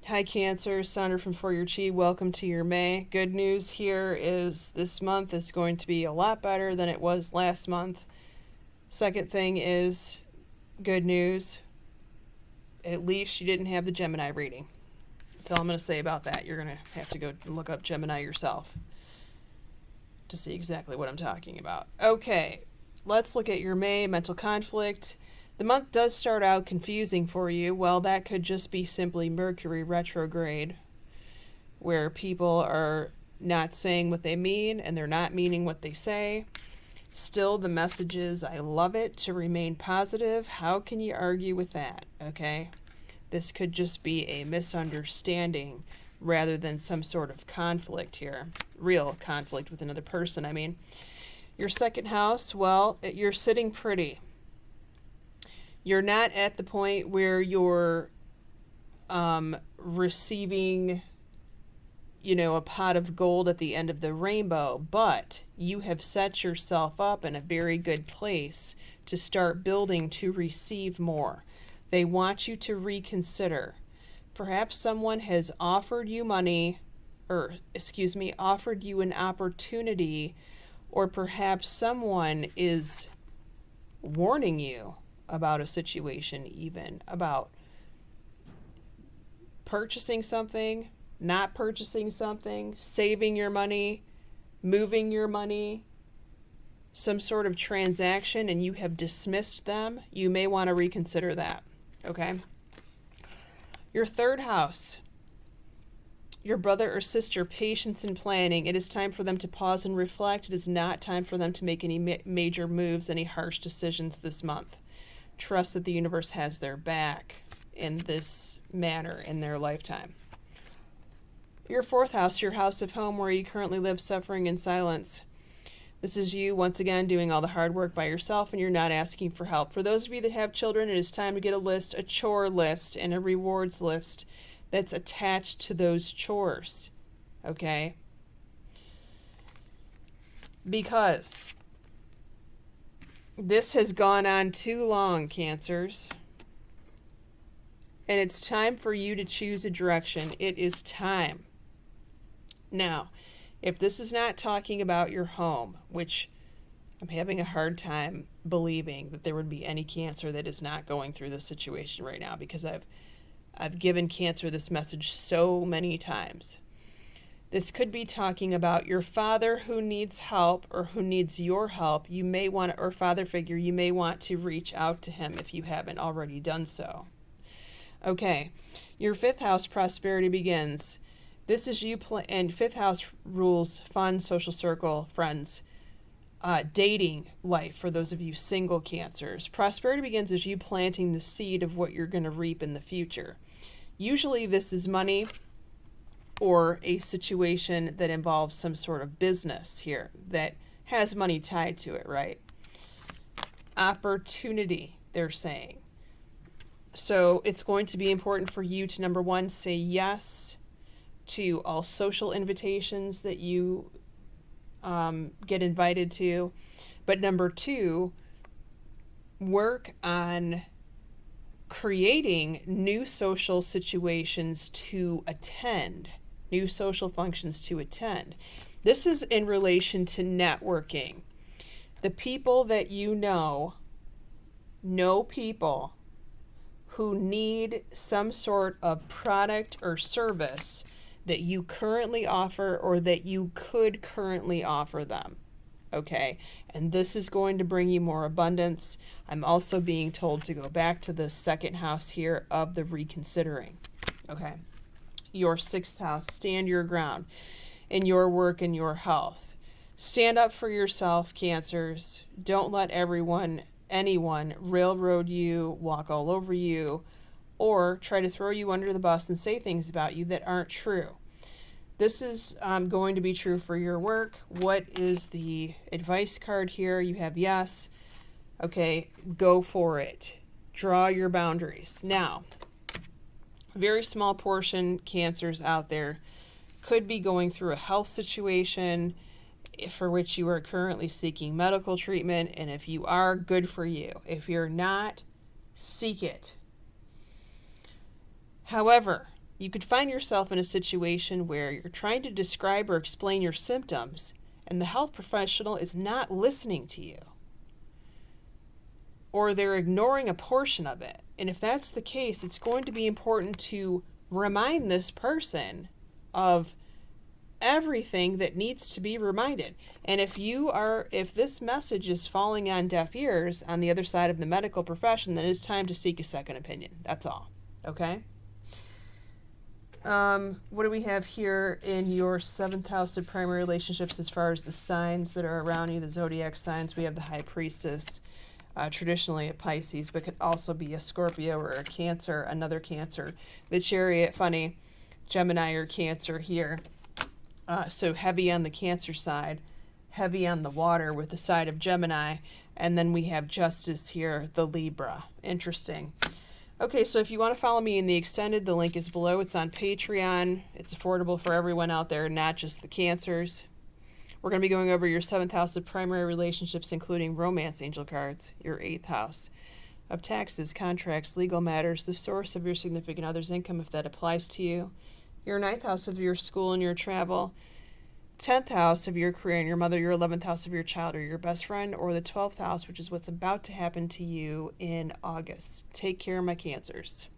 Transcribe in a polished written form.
Hi Cancer, Sondra from For Your Chi. Welcome to your May. Good news here is this month is going to be a lot better than it was last month. Second thing is good news. At least you didn't have the Gemini reading. That's all I'm going to say about that. You're going to have to go look up Gemini yourself to see exactly what I'm talking about. Okay, let's look at your May mental conflict. The month does start out confusing for you. Well, that could just be simply Mercury retrograde, where people are not saying what they mean and they're not meaning what they say. Still, the message is, I love it, to remain positive. How can you argue with that? Okay? This could just be a misunderstanding rather than some sort of conflict here. Real conflict with another person, I mean. Your second house, well, you're sitting pretty. You're not at the point where you're receiving, a pot of gold at the end of the rainbow, but you have set yourself up in a very good place to start building to receive more. They want you to reconsider. Perhaps someone has offered you money, offered you an opportunity, or perhaps someone is warning you about a situation, even about purchasing something, not purchasing something, saving your money, moving your money, some sort of transaction, and you have dismissed them. You may want to reconsider that. Okay? Your third house, your brother or sister, patience and planning. It is time for them to pause and reflect. It is not time for them to make any major moves, any harsh decisions this month. Trust that the universe has their back in this manner in their lifetime. Your fourth house, your house of home where you currently live, suffering in silence. This is you, once again, doing all the hard work by yourself, and you're not asking for help. For those of you that have children, it is time to get a list, a chore list, and a rewards list that's attached to those chores. Okay? Because this has gone on too long, Cancers. And it's time for you to choose a direction. It is time. Now, if this is not talking about your home, which I'm having a hard time believing that there would be any Cancer that is not going through this situation right now, because I've given Cancer this message so many times. This could be talking about your father who needs help or who needs your help. You may want to, or father figure, you may want to reach out to him if you haven't already done so. Okay, your fifth house, prosperity begins. This is you, and fifth house rules fun, social circle, friends, dating life for those of you single Cancers. Prosperity begins as you planting the seed of what you're going to reap in the future. Usually this is money or a situation that involves some sort of business here that has money tied to it, right? Opportunity, they're saying. So it's going to be important for you to, number one, say yes to all social invitations that you get invited to. But number two, work on creating new social situations to attend, new social functions to attend. This is in relation to networking. The people that you know people who need some sort of product or service that you currently offer or that you could currently offer them. Okay, and this is going to bring you more abundance. I'm also being told to go back to the second house here of the reconsidering. Okay, your sixth house, stand your ground in your work and your health. Stand up for yourself, Cancers. Don't let anyone railroad you, walk all over you, or try to throw you under the bus and say things about you that aren't true. This is going to be true for your work. What is the advice card here? You have yes. Okay, go for it. Draw your boundaries. Now, a very small portion, Cancers out there, could be going through a health situation for which you are currently seeking medical treatment, and if you are, good for you. If you're not, seek it. However, You could find yourself in a situation where you're trying to describe or explain your symptoms and the health professional is not listening to you, or they're ignoring a portion of it. And if that's the case, it's going to be important to remind this person of everything that needs to be reminded. And if this message is falling on deaf ears on the other side of the medical profession, then it's time to seek a second opinion. That's all. Okay? What do we have here in your 7th house of primary relationships as far as the signs that are around you, the zodiac signs? We have the High Priestess, traditionally a Pisces, but could also be a Scorpio or a Cancer, another Cancer. The Chariot, funny, Gemini or Cancer here. So heavy on the Cancer side, heavy on the water with the side of Gemini, and then we have Justice here, the Libra. Interesting. Okay, so if you want to follow me in the extended, the link is below. It's on Patreon. It's affordable for everyone out there, not just the Cancers. We're going to be going over your 7th house of primary relationships, including romance angel cards, your 8th house of taxes, contracts, legal matters, the source of your significant other's income, if that applies to you, your 9th house of your school and your travel, 10th house of your career and your mother, your 11th house of your child or your best friend, or the 12th house, which is what's about to happen to you in August. Take care, my Cancers.